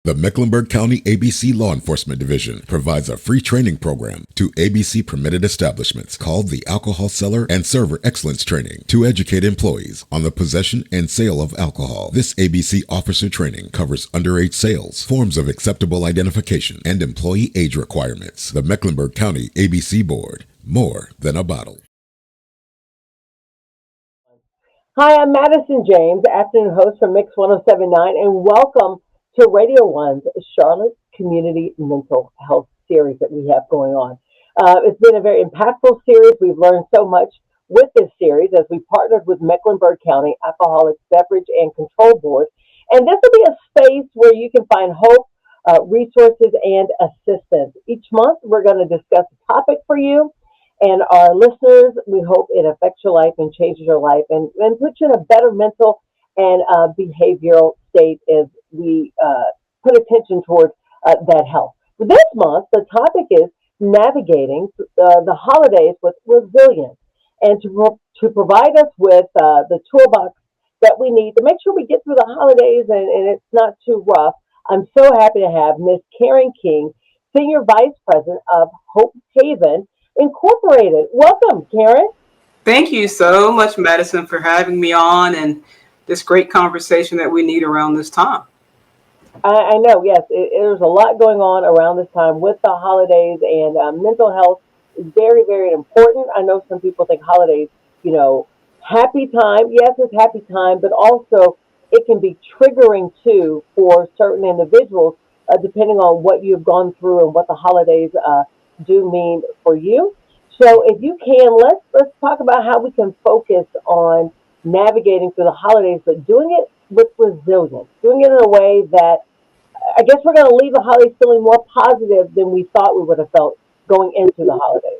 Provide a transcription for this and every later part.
The Mecklenburg County ABC Law Enforcement Division provides a free training program to ABC permitted establishments called the Alcohol Seller and Server Excellence Training to educate employees on the possession and sale of alcohol. This ABC officer training covers underage sales, forms of acceptable identification, and employee age requirements. The Mecklenburg County ABC Board, more than a bottle. Hi, I'm Madison James, afternoon host from Mix 1079, and welcome to Radio One's Charlotte Community Mental Health Series that we have going on. It's been a very impactful series. We've learned so much with this series as we partnered with Mecklenburg County Alcoholics Beverage and Control Board. And this will be a space where you can find hope, resources, and assistance. Each month, we're going to discuss a topic for you. And our listeners, we hope it affects your life and changes your life and puts you in a better mental and behavioral state as we put attention towards that health. For this month, the topic is navigating the holidays with resilience, and to provide us with the toolbox that we need to make sure we get through the holidays and it's not too rough. I'm so happy to have Miss Karen King, Senior Vice President of Hope Haven Incorporated. Welcome, Karen. Thank you so much, Madison, for having me on and this great conversation that we need around this time. I know, yes, there's a lot going on around this time with the holidays, and mental health is very, very important. I know some people think holidays, happy time. Yes, it's happy time, but also it can be triggering too for certain individuals, depending on what you've gone through and what the holidays do mean for you. So if you can, let's talk about how we can focus on navigating through the holidays, but doing it with resilience, doing it in a way that I guess we're going to leave the holidays feeling more positive than we thought we would have felt going into the holidays.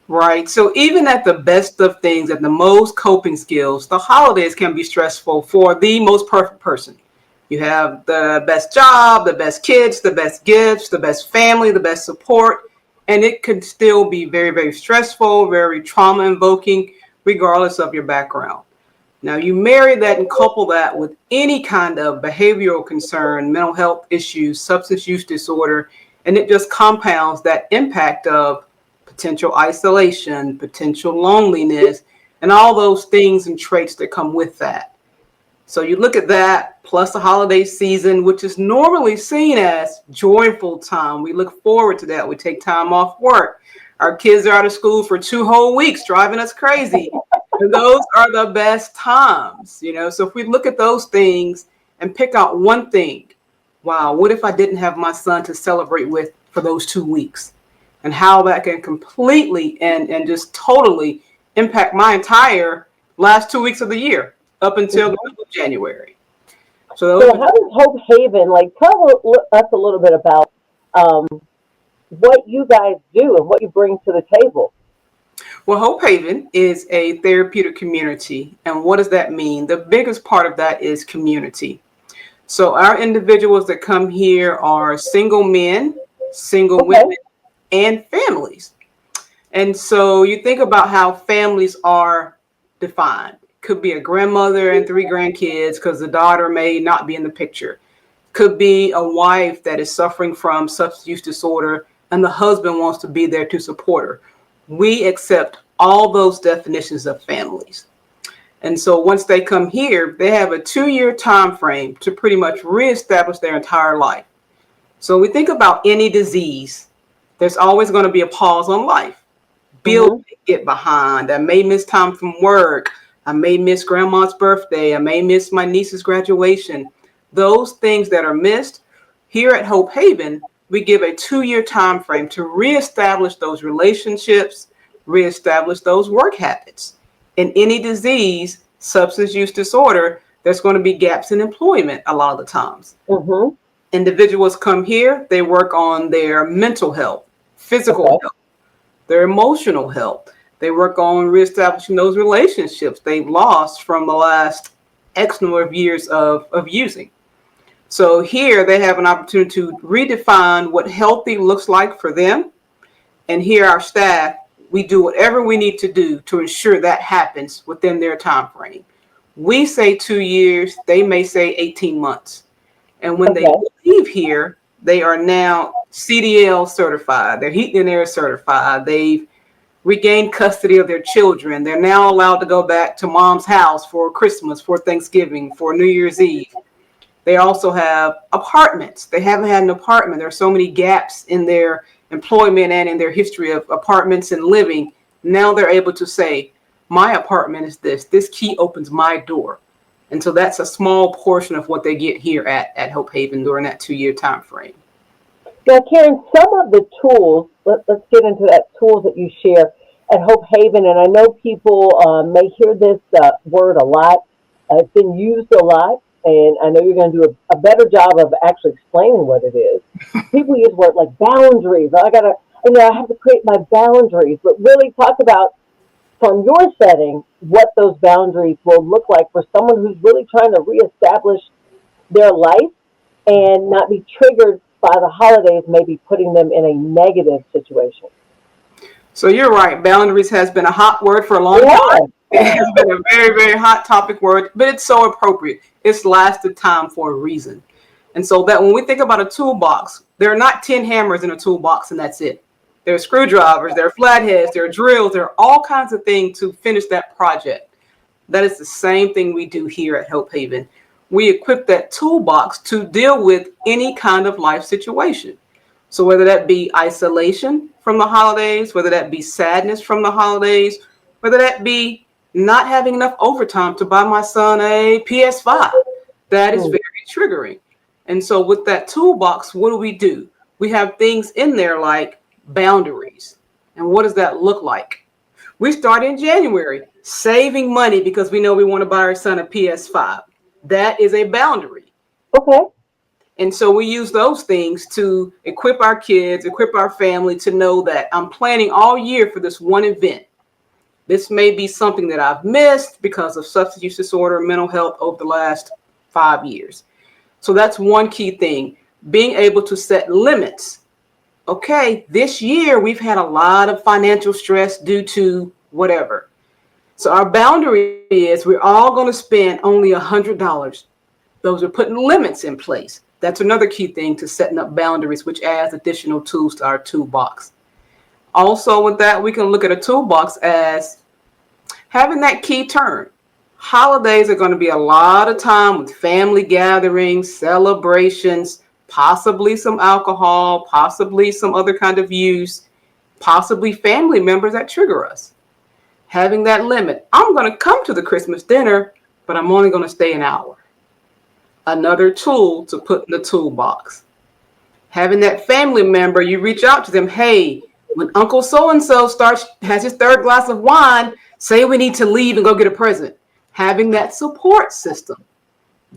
Right. So even at the best of things, at the most coping skills, the holidays can be stressful for the most perfect person. You have the best job, the best kids, the best gifts, the best family, the best support, and it could still be very, very stressful, very trauma invoking, regardless of your background. Now, you marry that and couple that with any kind of behavioral concern, mental health issues, substance use disorder, and it just compounds that impact of potential isolation, potential loneliness, and all those things and traits that come with that. So you look at that, plus the holiday season, which is normally seen as joyful time. We look forward to that. We take time off work. Our kids are out of school for 2 whole weeks, driving us crazy. And those are the best times, So if we look at those things and pick out one thing, wow, what if I didn't have my son to celebrate with for those 2 weeks? And how that can completely and just totally impact my entire last 2 weeks of the year up until the middle of January. So how does Hope Haven, tell us a little bit about what you guys do and what you bring to the table? Well, Hope Haven is a therapeutic community. And what does that mean? The biggest part of that is community. So our individuals that come here are single men, single women, and families. And so you think about how families are defined. Could be a grandmother and 3 grandkids because the daughter may not be in the picture. Could be a wife that is suffering from substance use disorder and the husband wants to be there to support her. We accept all those definitions of families. And so once they come here, they have a 2-year time frame to pretty much reestablish their entire life. So we think about any disease, there's always going to be a pause on life. Bills get behind. I may miss time from work. I may miss grandma's birthday. I may miss my niece's graduation. Those things that are missed, here at Hope Haven, we give a 2-year time frame to reestablish those relationships, reestablish those work habits. In any disease, substance use disorder, there's going to be gaps in employment a lot of the times. Individuals come here, they work on their mental health, physical health, their emotional health. They work on reestablishing those relationships they've lost from the last X number of years of using. So here they have an opportunity to redefine what healthy looks like for them. And here our staff, we do whatever we need to do to ensure that happens within their time frame. We say 2 years, they may say 18 months. And when they leave here, they are now CDL certified. They're heating and air certified. They've regained custody of their children. They're now allowed to go back to mom's house for Christmas, for Thanksgiving, for New Year's Eve. They also have apartments. They haven't had an apartment. There are so many gaps in their employment and in their history of apartments and living. Now they're able to say, my apartment is this. This key opens my door. And so that's a small portion of what they get here at Hope Haven during that 2-year time frame. Now, Karen, some of the tools, let's get into that tools that you share at Hope Haven. And I know people may hear this word a lot. It's been used a lot. And I know you're going to do a better job of actually explaining what it is. People use words like boundaries. I have to create my boundaries. But really talk about, from your setting, what those boundaries will look like for someone who's really trying to reestablish their life and not be triggered by the holidays, maybe putting them in a negative situation. So you're right. Boundaries has been a hot word for a long time. It has been a very, very hot topic word, but it's so appropriate. It's lasted time for a reason. And so that when we think about a toolbox, there are not 10 hammers in a toolbox and that's it. There are screwdrivers, there are flatheads, there are drills, there are all kinds of things to finish that project. That is the same thing we do here at Hope Haven. We equip that toolbox to deal with any kind of life situation. So whether that be isolation from the holidays, whether that be sadness from the holidays, whether that be not having enough overtime to buy my son a PS5, that is very triggering. And so with that toolbox, what do? We have things in there like boundaries. And what does that look like? We start in January, saving money because we know we want to buy our son a PS5. That is a boundary. Okay. And so we use those things to equip our kids, equip our family to know that I'm planning all year for this one event. This may be something that I've missed because of substance use disorder, mental health over the last 5 years. So that's one key thing, being able to set limits. Okay, this year we've had a lot of financial stress due to whatever. So our boundary is we're all going to spend only $100. Those are putting limits in place. That's another key thing to setting up boundaries, which adds additional tools to our toolbox. Also with that, we can look at a toolbox as having that key turn. Holidays are going to be a lot of time with family gatherings, celebrations, possibly some alcohol, possibly some other kind of use, possibly family members that trigger us. Having that limit. I'm going to come to the Christmas dinner, but I'm only going to stay an hour. Another tool to put in the toolbox. Having that family member, you reach out to them, hey, when Uncle so-and-so has his third glass of wine, say we need to leave and go get a present. Having that support system.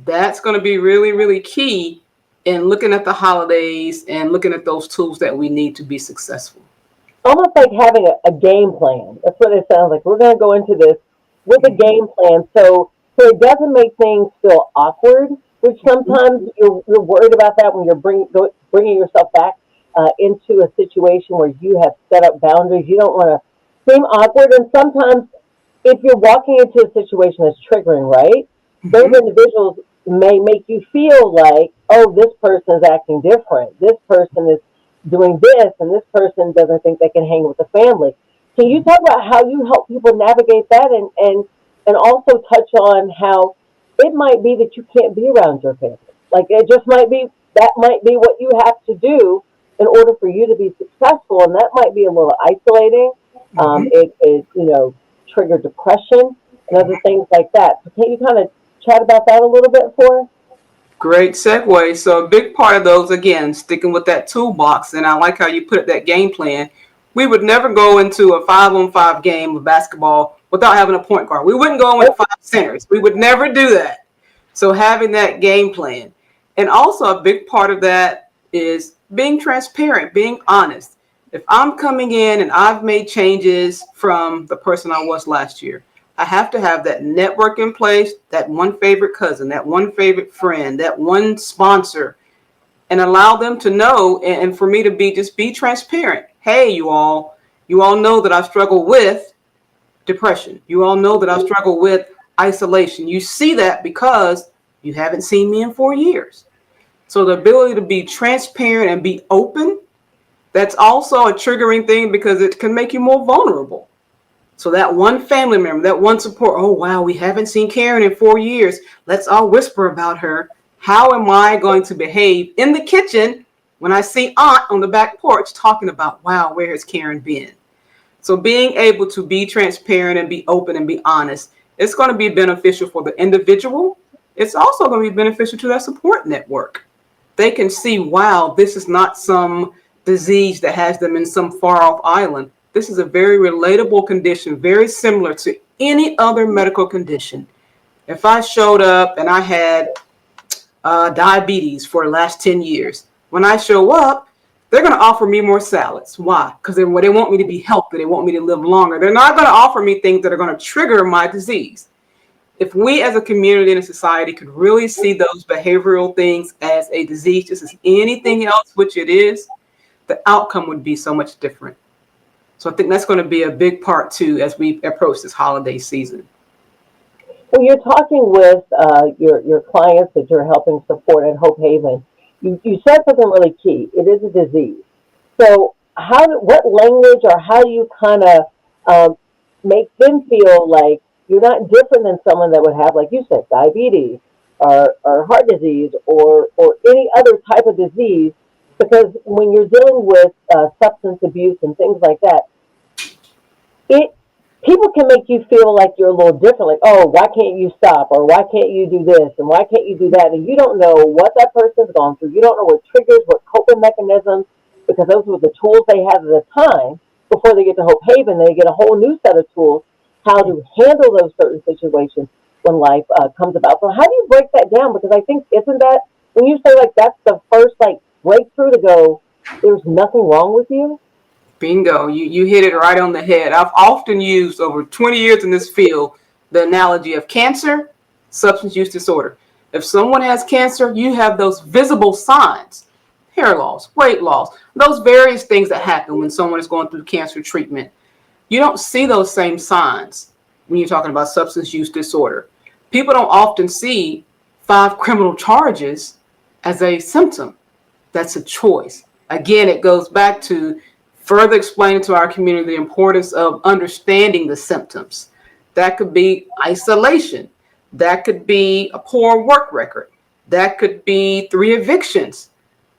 That's going to be really, really key in looking at the holidays and looking at those tools that we need to be successful. Almost like having a game plan. That's what it sounds like. We're going to go into this with a game plan so it doesn't make things feel awkward, which sometimes you're worried about that when you're bringing yourself back into a situation where you have set up boundaries. You don't want to seem awkward. And sometimes if you're walking into a situation that's triggering, right, those individuals may make you feel like, oh, this person is acting different. This person is doing this, and this person doesn't think they can hang with the family. Can you talk about how you help people navigate that and also touch on how it might be that you can't be around your family? Like it just might be, that might be what you have to do in order for you to be successful, and that might be a little isolating. It trigger depression and other things like that. So can you kind of chat about that a little bit for us? Great segue. So a big part of those, again, sticking with that toolbox, and I like how you put it, that game plan. We would never go into a 5-on-5 game of basketball without having a point guard. We wouldn't go in with 5 centers. We would never do that. So having that game plan. And also a big part of that is being transparent, being honest. If I'm coming in and I've made changes from the person I was last year, I have to have that network in place, that one favorite cousin, that one favorite friend, that one sponsor, and allow them to know, and for me to be transparent. Hey, you all know that I struggle with depression. You all know that I struggle with isolation. You see that because you haven't seen me in 4 years. So the ability to be transparent and be open, that's also a triggering thing because it can make you more vulnerable. So that one family member, that one support, oh, wow, we haven't seen Karen in 4 years. Let's all whisper about her. How am I going to behave in the kitchen when I see Aunt on the back porch talking about, wow, where has Karen been? So being able to be transparent and be open and be honest, it's going to be beneficial for the individual. It's also going to be beneficial to their support network. They can see, wow, this is not some disease that has them in some far off island. This is a very relatable condition, very similar to any other medical condition. If I showed up and I had diabetes for the last 10 years, when I show up, they're going to offer me more salads. Why? Because they want me to be healthy. They want me to live longer. They're not going to offer me things that are going to trigger my disease. If we as a community and a society could really see those behavioral things as a disease, just as anything else, which it is, the outcome would be so much different. So I think that's going to be a big part too as we approach this holiday season. When you're talking with your clients that you're helping support at Hope Haven, you said something really key. It is a disease. So what language or how do you kind of make them feel like you're not different than someone that would have, like you said, diabetes or heart disease or any other type of disease? Because when you're dealing with substance abuse and things like that, people can make you feel like you're a little different, like, oh, why can't you stop? Or why can't you do this? And why can't you do that? And you don't know what that person's gone through. You don't know what triggers, what coping mechanisms, because those were the tools they had at the time. Before they get to Hope Haven, they get a whole new set of tools, how to handle those certain situations when life comes about. So how do you break that down? Because I think, isn't that, when you say like that's the first like breakthrough to go, there's nothing wrong with you? Bingo, you hit it right on the head. I've often used over 20 years in this field the analogy of cancer, substance use disorder. If someone has cancer, you have those visible signs, hair loss, weight loss, those various things that happen when someone is going through cancer treatment. You don't see those same signs when you're talking about substance use disorder. People don't often see 5 criminal charges as a symptom. That's a choice. Again, it goes back to further explaining to our community the importance of understanding the symptoms. That could be isolation. That could be a poor work record. That could be 3 evictions.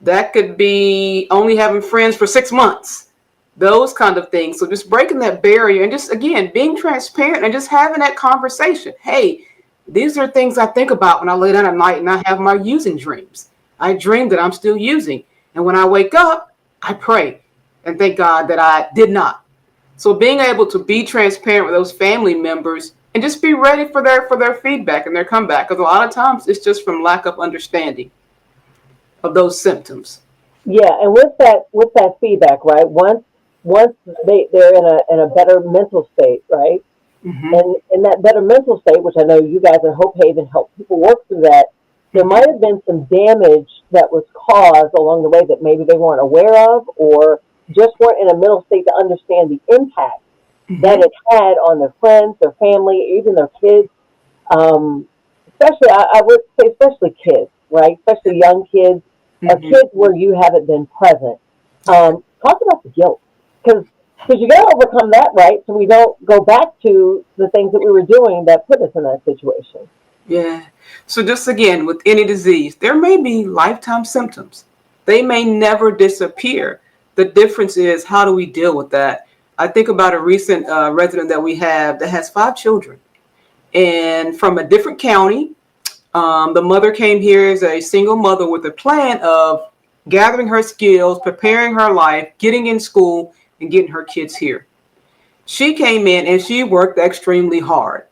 That could be only having friends for 6 months. Those kind of things. So just breaking that barrier and just, again, being transparent and just having that conversation. Hey, these are things I think about when I lay down at night and I have my using dreams. I dream that I'm still using. And when I wake up, I pray and thank God that I did not. So being able to be transparent with those family members and just be ready for their feedback and their comeback. Because a lot of times it's just from lack of understanding of those symptoms. Yeah, and with that feedback, right? Once they're in a better mental state, right? Mm-hmm. And in that better mental state, which I know you guys at Hope Haven help people work through that, there might have been some damage that was caused along the way that maybe they weren't aware of or just weren't in a mental state to understand the impact that it had on their friends, their family, even their kids. Especially, I would say, especially kids, right? Especially young kids or kids where you haven't been present. Talk about the guilt, because you got to overcome that, right? So we don't go back to the things that we were doing that put us in that situation. Yeah. So just again, with any disease, there may be lifetime symptoms. They may never disappear. The difference is, how do we deal with that? I think about a recent resident that we have that has 5 children and from a different county. The mother came here as a single mother with a plan of gathering her skills, preparing her life, getting in school, and getting her kids here. She came in and she worked extremely hard.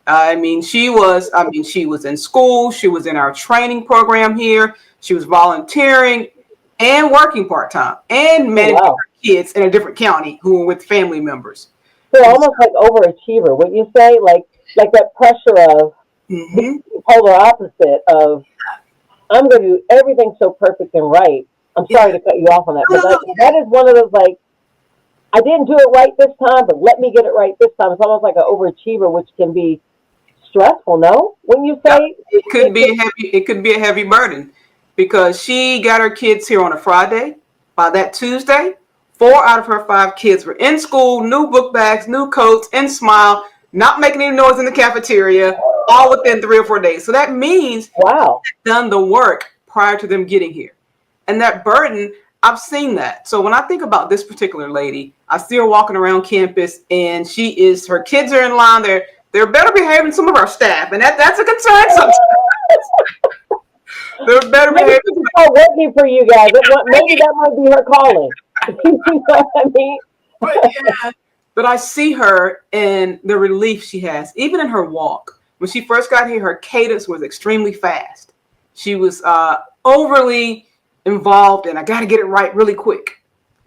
She was in school. She was in our training program here. She was volunteering and working part-time and managing her kids in a different county who were with family members. So almost like overachiever, wouldn't you say? Like that pressure of the polar opposite of, I'm going to do everything so perfect and right. I'm sorry to cut you off on that, but that is one of those, like, I didn't do it right this time, but let me get it right this time. It's almost like an overachiever, which can be stressful, no? Wouldn't you say? It could be a heavy burden. because she got her kids here on a Friday. By that Tuesday, 4 out of her 5 kids were in school, new book bags, new coats, and smile, not making any noise in the cafeteria, all within 3 or 4 days. So that means Wow. they've done the work prior to them getting here. And that burden, I've seen that. So when I think about this particular lady, I see her walking around campus, and her kids are in line. They're better behaving than some of our staff, and that's a concern sometimes. They're better Maybe behaving. she's not working for you guys. Maybe that might be her calling. You know what I mean? But I see her and the relief she has, even in her walk. When she first got here, her cadence was extremely fast. She was overly involved, and I got to get it right really quick.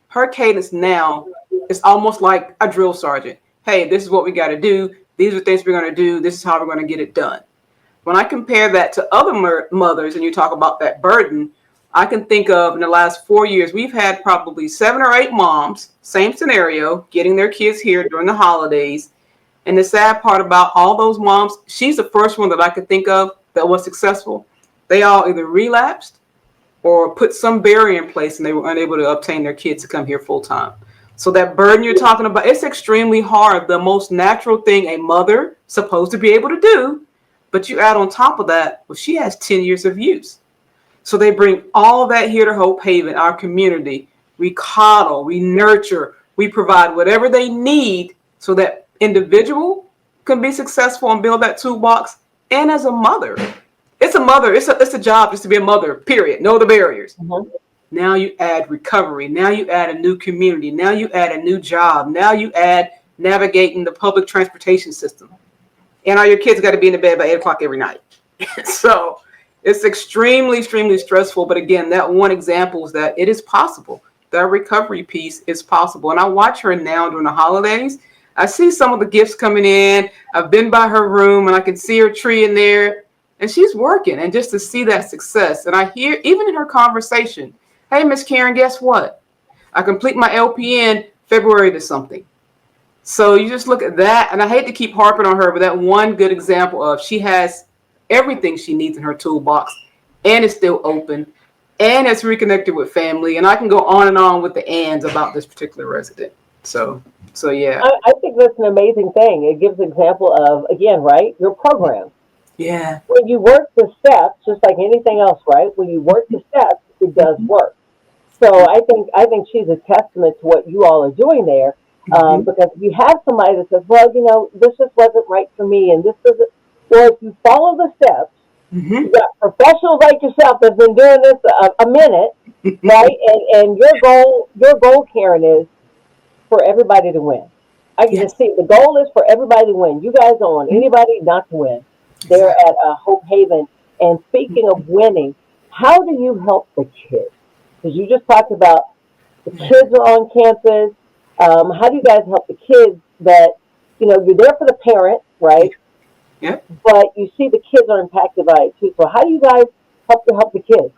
Her cadence now is almost like a drill sergeant. Hey, this is what we got to do. These are things we're going to do. This is how we're going to get it done. When I compare that to other mothers, and you talk about that burden, I can think of in the last 4 years, we've had probably 7 or 8 moms, same scenario, getting their kids here during the holidays. And the sad part about all those moms, she's the first one that I could think of that was successful. They all either relapsed or put some barrier in place, and they were unable to obtain their kids to come here full time. So that burden you're talking about, it's extremely hard. The most natural thing a mother supposed to be able to do, but you add on top of that, well, she has 10 years of use. So they bring all that here to Hope Haven, our community. We coddle, we nurture, we provide whatever they need so that individual can be successful and build that toolbox. And as a mother, it's a job just to be a mother, period. Know the barriers. Mm-hmm. Now you add recovery. Now you add a new community. Now you add a new job. Now you add navigating the public transportation system. And all your kids got to be in the bed by 8 o'clock every night. So it's extremely, extremely stressful. But again, that one example is that it is possible. That recovery piece is possible. And I watch her now during the holidays. I see some of the gifts coming in. I've been by her room, and I can see her tree in there. And she's working. And just to see that success. And I hear, even in her conversation, hey, Miss Karen, guess what? I complete my LPN February to something. So you just look at that, and I hate to keep harping on her, but that one good example of she has everything she needs in her toolbox, and it's still open, and it's reconnected with family, and I can go on with the ands about this particular resident. So yeah. I think that's an amazing thing. It gives an example of, again, right, your program. Yeah. When you work the steps, just like anything else, right? When you work the steps, it does work. So I think she's a testament to what you all are doing there. Because if you have somebody that says, well, this just wasn't right for me, and this doesn't, well, if you follow the steps, you've got professionals like yourself that's been doing this a minute, right? And your goal, Karen, is for everybody to win. I can just see the goal is for everybody to win. You guys don't want anybody not to win. They're at Hope Haven. And speaking of winning, how do you help the kids? Because you just talked about the kids are on campus. How do you guys help the kids that, you're there for the parent, right? Yeah. But you see the kids are impacted by it too. So how do you guys help the kids?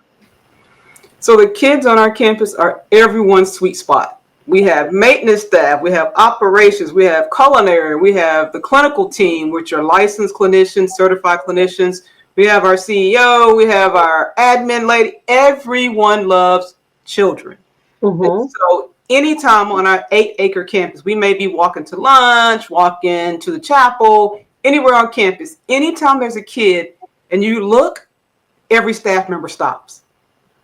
So the kids on our campus are everyone's sweet spot. We have maintenance staff, we have operations, we have culinary, we have the clinical team, which are licensed clinicians, certified clinicians. We have our CEO, we have our admin lady. Everyone loves children. And so anytime on our 8-acre campus, we may be walking to lunch, walking to the chapel, anywhere on campus. Anytime there's a kid and you look, every staff member stops.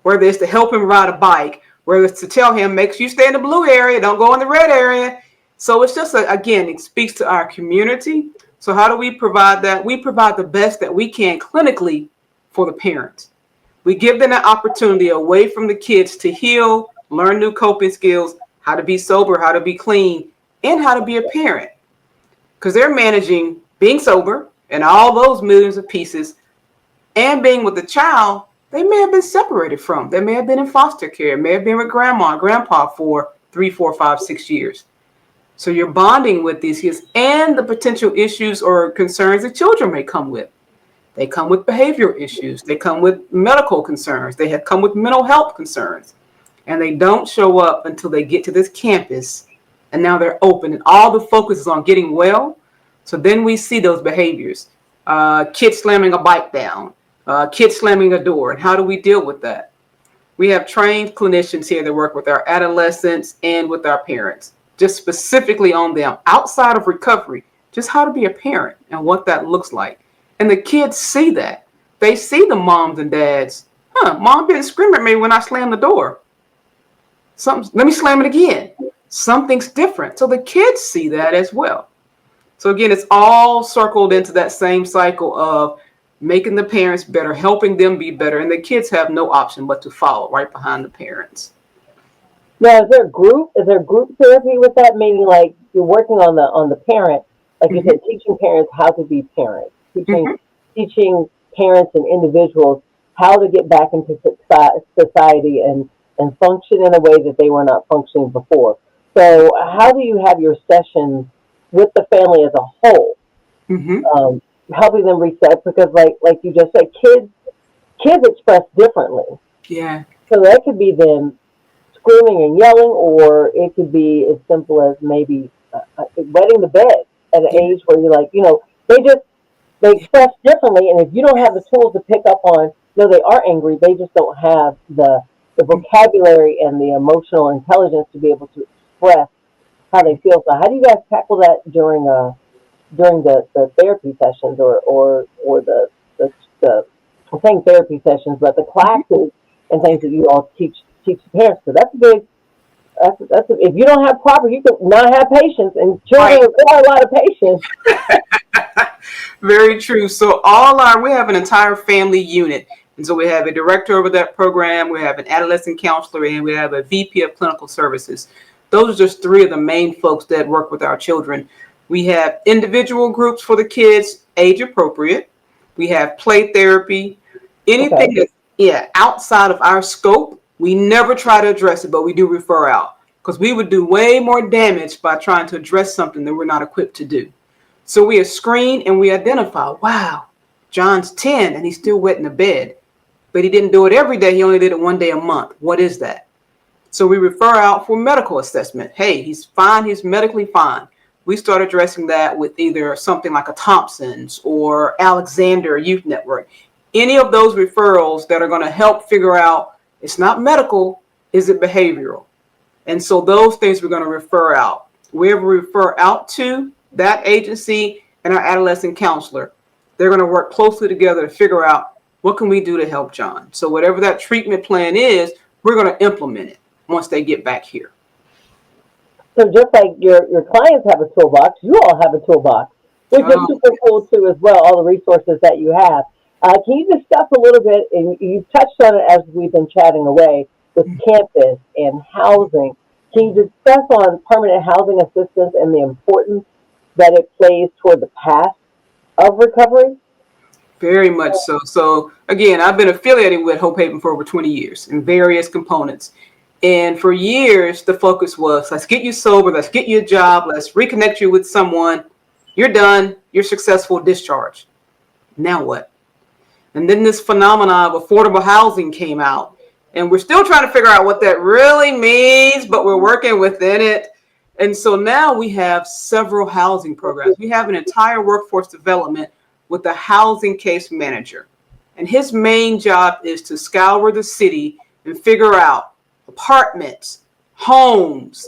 Whether it's to help him ride a bike, whether it's to tell him, make sure you stay in the blue area, don't go in the red area. So it's just, again, it speaks to our community. So how do we provide that? We provide the best that we can clinically for the parents. We give them an opportunity away from the kids to heal, learn new coping skills, how to be sober, how to be clean, and how to be a parent. Because they're managing being sober and all those millions of pieces and being with the child they may have been separated from. They may have been in foster care, may have been with grandma and grandpa for 3, 4, 5, 6 years. So you're bonding with these kids and the potential issues or concerns that children may come with. They come with behavioral issues. They come with medical concerns. They have come with mental health concerns. And they don't show up until they get to this campus. And now they're open and all the focus is on getting well. So then we see those behaviors. Kids slamming a bike down. kids slamming a door, and how do we deal with that? We have trained clinicians here that work with our adolescents and with our parents, just specifically on them outside of recovery, just how to be a parent and what that looks like. And the kids see that. They see the moms and dads. Mom didn't scream at me when I slammed the door. Let me slam it again. Something's different. So the kids see that as well. So again, it's all circled into that same cycle of making the parents better, helping them be better, and the kids have no option but to follow right behind the parents. Now, is there group therapy with that? Meaning, like you're working on the parent, like you said, teaching parents how to be parents, teaching parents and individuals how to get back into society and function in a way that they were not functioning before. So, how do you have your sessions with the family as a whole? Helping them reset, because like you just said, kids express differently. Yeah. So that could be them screaming and yelling, or it could be as simple as maybe wetting the bed at an age where you're like, they express differently, and if you don't have the tools to pick up on, they are angry, they just don't have the vocabulary and the emotional intelligence to be able to express how they feel. So how do you guys tackle that during the therapy sessions or the I'm saying therapy sessions, but the classes and things that you all teach the parents? So that's a big. If you don't have proper, you can not have patience, and children require a lot of patience. Very true. So we have an entire family unit. And so we have a director over that program, we have an adolescent counselor, and we have a VP of clinical services. Those are just three of the main folks that work with our children. We have individual groups for the kids, age appropriate. We have play therapy. Anything that's outside of our scope, we never try to address it, but we do refer out, because we would do way more damage by trying to address something that we're not equipped to do. So we screen and we identify, wow, John's 10 and he's still wetting the bed, but he didn't do it every day. He only did it one day a month. What is that? So we refer out for medical assessment. Hey, he's fine. He's medically fine. We start addressing that with either something like a Thompson's or Alexander Youth Network. Any of those referrals that are going to help figure out, it's not medical, is it behavioral? And so those things we're going to refer out. Wherever we refer out to, that agency and our adolescent counselor, they're going to work closely together to figure out what can we do to help John. So whatever that treatment plan is, we're going to implement it once they get back here. So just like your clients have a toolbox, you all have a toolbox, which is super cool too as well, all the resources that you have. Can you discuss a little bit, and you touched on it as we've been chatting away, with campus and housing. Can you discuss on permanent housing assistance and the importance that it plays toward the path of recovery? Very much so. So again, I've been affiliated with Hope Haven for over 20 years in various components. And for years, the focus was, let's get you sober, let's get you a job, let's reconnect you with someone. You're done, you're successful, discharge. Now what? And then this phenomenon of affordable housing came out. And we're still trying to figure out what that really means, but we're working within it. And so now we have several housing programs. We have an entire workforce development with a housing case manager. And his main job is to scour the city and figure out apartments, homes,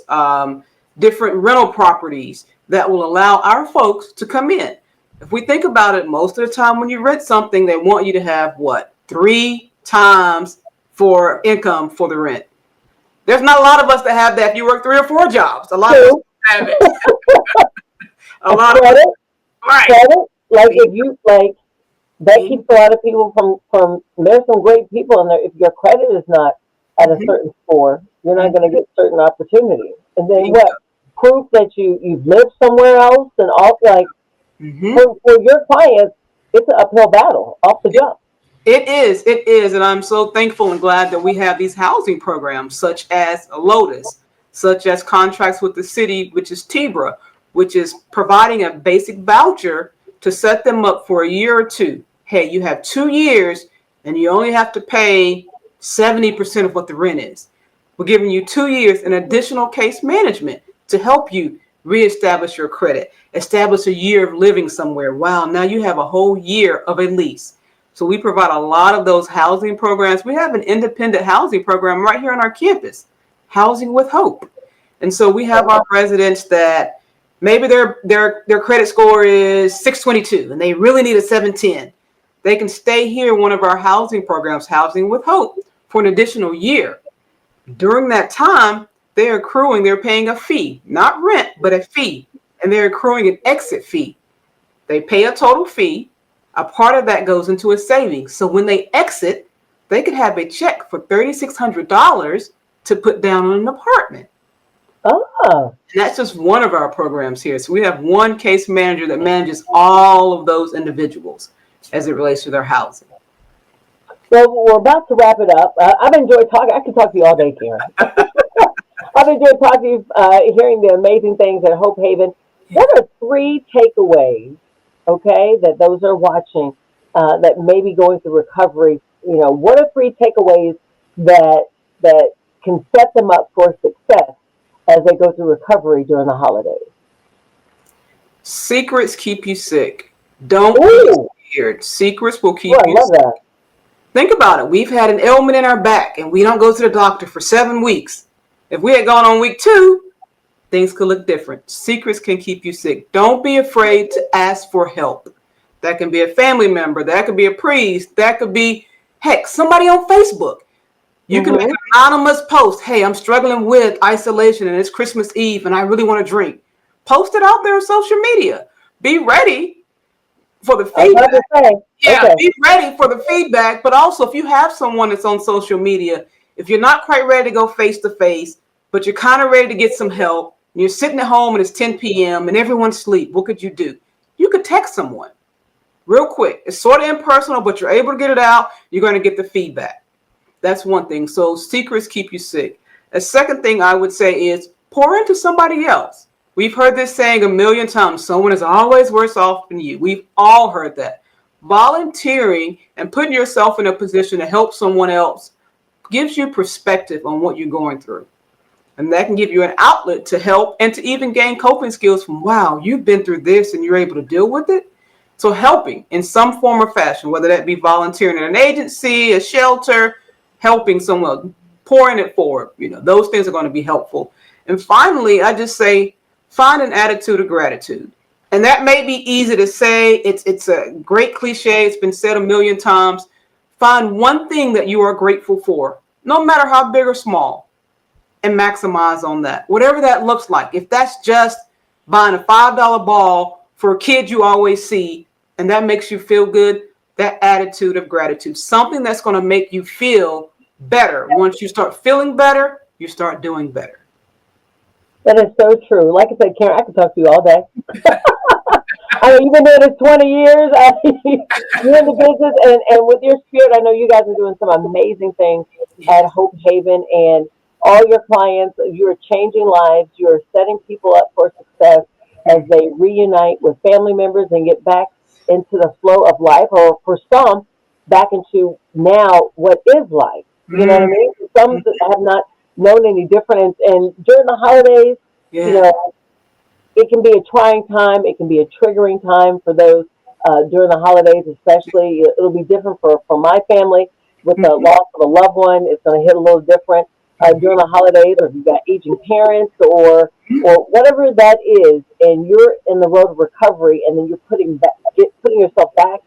different rental properties that will allow our folks to come in. If we think about it, most of the time when you rent something, they want you to have what? 3 times for income for the rent. There's not a lot of us that have that if you work 3 or 4 jobs. A lot of us have it. A lot of credit, right. Credit, like if you like that keeps a lot of people from there's some great people in there. If your credit is not at a certain score, you're not going to get certain opportunities. And then what? Proof that you've lived somewhere else and all, like for your clients, it's an uphill battle off the jump. It is. And I'm so thankful and glad that we have these housing programs such as Lotus, such as contracts with the city, which is TBRA, which is providing a basic voucher to set them up for a year or 2. Hey, you have 2 years and you only have to pay 70% of what the rent is. We're giving you 2 years in additional case management to help you reestablish your credit, establish a year of living somewhere. Wow, now you have a whole year of a lease. So we provide a lot of those housing programs. We have an independent housing program right here on our campus, Housing with Hope. And so we have our residents that maybe their credit score is 622 and they really need a 710. They can stay here in one of our housing programs, Housing with Hope, for an additional year. During that time, they're paying a fee, not rent, but a fee. And they're accruing an exit fee. They pay a total fee. A part of that goes into a savings. So when they exit, they could have a check for $3,600 to put down on an apartment. Oh. And that's just one of our programs here. So we have one case manager that manages all of those individuals as it relates to their housing. Well, we're about to wrap it up. I've enjoyed talking. I could talk to you all day, Karen. I've enjoyed talking to you, hearing the amazing things at Hope Haven. What are 3 takeaways, okay, that those are watching that may be going through recovery? What are 3 takeaways that can set them up for success as they go through recovery during the holidays? Secrets keep you sick. Don't be scared. Secrets will keep you sick. That. Think about it. We've had an ailment in our back and we don't go to the doctor for 7 weeks. If we had gone on week 2, things could look different. Secrets can keep you sick. Don't be afraid to ask for help. That can be a family member. That could be a priest. That could be, heck, somebody on Facebook. You can make an anonymous post. Hey, I'm struggling with isolation and it's Christmas Eve and I really want to drink. Post it out there on social media. Be ready for the feedback. Be ready for the feedback. But also, if you have someone that's on social media, if you're not quite ready to go face to face, but you're kind of ready to get some help, and you're sitting at home and it's 10 p.m. and everyone's asleep, what could you do? You could text someone real quick. It's sort of impersonal, but you're able to get it out. You're going to get the feedback. That's one thing. So secrets keep you sick. A second thing I would say is pour into somebody else. We've heard this saying a million times. Someone is always worse off than you. We've all heard that. Volunteering and putting yourself in a position to help someone else gives you perspective on what you're going through. And that can give you an outlet to help and to even gain coping skills from, wow, you've been through this and you're able to deal with it. So helping in some form or fashion, whether that be volunteering in an agency, a shelter, helping someone, pouring it forward, those things are going to be helpful. And finally, I just say, find an attitude of gratitude. And that may be easy to say. It's a great cliche. It's been said a million times. Find one thing that you are grateful for, no matter how big or small, and maximize on that. Whatever that looks like. If that's just buying a $5 ball for a kid you always see, and that makes you feel good, that attitude of gratitude, something that's going to make you feel better. Once you start feeling better, you start doing better. That is so true. Like I said, Karen, I could talk to you all day. I mean, you've been doing this 20 years. You're in the business, and with your spirit, I know you guys are doing some amazing things at Hope Haven, and all your clients, you're changing lives. You're setting people up for success as they reunite with family members and get back into the flow of life, or for some, back into now what is life. You know what I mean? Some have not known any different, and during the holidays, it can be a trying time. It can be a triggering time for those during the holidays, especially. It'll be different for my family with the loss of a loved one. It's going to hit a little different during the holidays, or if you've got aging parents, or whatever that is, and you're in the road of recovery, and then you're putting yourself back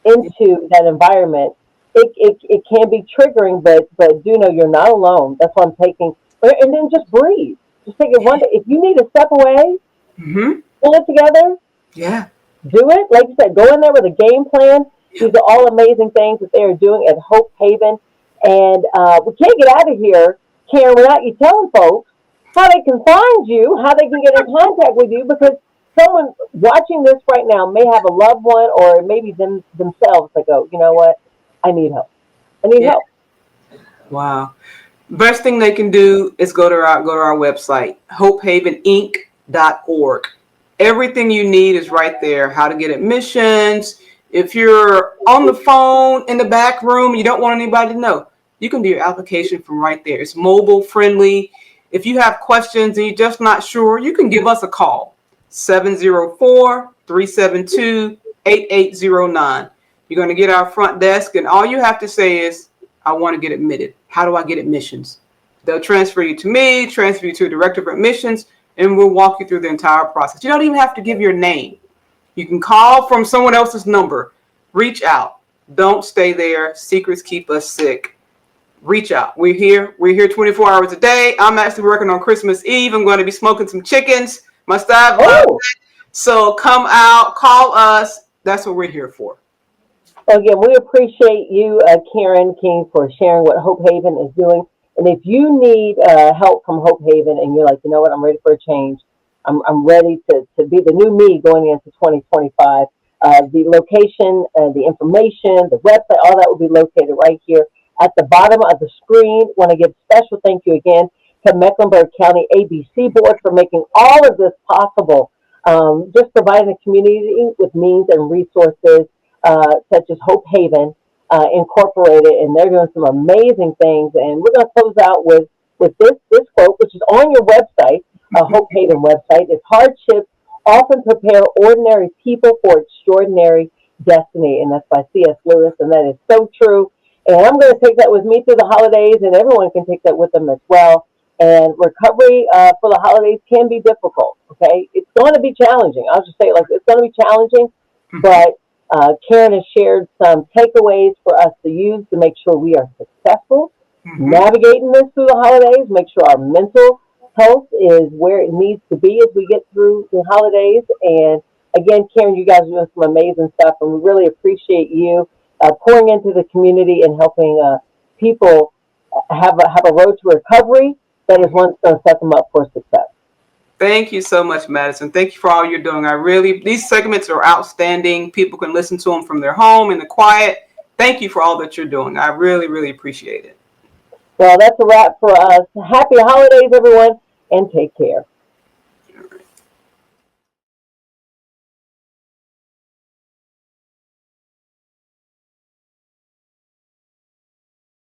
into that environment. It can be triggering, but do know you're not alone. That's why I'm taking, and then just breathe. Just take it one day. If you need to step away, pull it together. Yeah. Do it. Like you said, go in there with a game plan. These are all amazing things that they are doing at Hope Haven. And we can't get out of here, Karen, without you telling folks how they can find you, how they can get in contact with you, because someone watching this right now may have a loved one, or maybe themselves that go, you know what? I need help. I need help. Wow. Best thing they can do is go to our website, hopehaveninc.org. Everything you need is right there. How to get admissions. If you're on the phone in the back room, you don't want anybody to know, you can do your application from right there. It's mobile friendly. If you have questions and you're just not sure, you can give us a call, 704-372-8809. You're going to get our front desk, and all you have to say is, I want to get admitted. How do I get admissions? They'll transfer you to me, transfer you to a director of admissions, and we'll walk you through the entire process. You don't even have to give your name. You can call from someone else's number. Reach out. Don't stay there. Secrets keep us sick. Reach out. We're here. We're here 24 hours a day. I'm actually working on Christmas Eve. I'm going to be smoking some chickens. My staff loves it. So come out, call us. That's what we're here for. Again, we appreciate you, Karen King, for sharing what Hope Haven is doing. And if you need help from Hope Haven and you're like, you know what, I'm ready for a change. I'm ready to be the new me going into 2025. The location, the information, the website, all that will be located right here at the bottom of the screen. Want to give special thank you again to Mecklenburg County ABC Board for making all of this possible. Just providing the community with means and resources such as Hope Haven Incorporated, and they're doing some amazing things. And we're going to close out with this quote, which is on your website, Hope Haven website. It's hardships often prepare ordinary people for extraordinary destiny, and that's by C.S. Lewis, and that is so true. And I'm going to take that with me through the holidays, and everyone can take that with them as well. And recovery for the holidays can be difficult, okay? It's going to be challenging. I'll just say it like it's going to be challenging, but Karen has shared some takeaways for us to use to make sure we are successful, navigating this through the holidays, make sure our mental health is where it needs to be as we get through the holidays. And again, Karen, you guys are doing some amazing stuff, and we really appreciate you pouring into the community and helping people have a road to recovery that is one that's going to set them up for success. Thank you so much, Madison. Thank you for all you're doing. These segments are outstanding. People can listen to them from their home in the quiet. Thank you for all that you're doing. I really, really appreciate it. Well, that's a wrap for us. Happy holidays, everyone, and take care.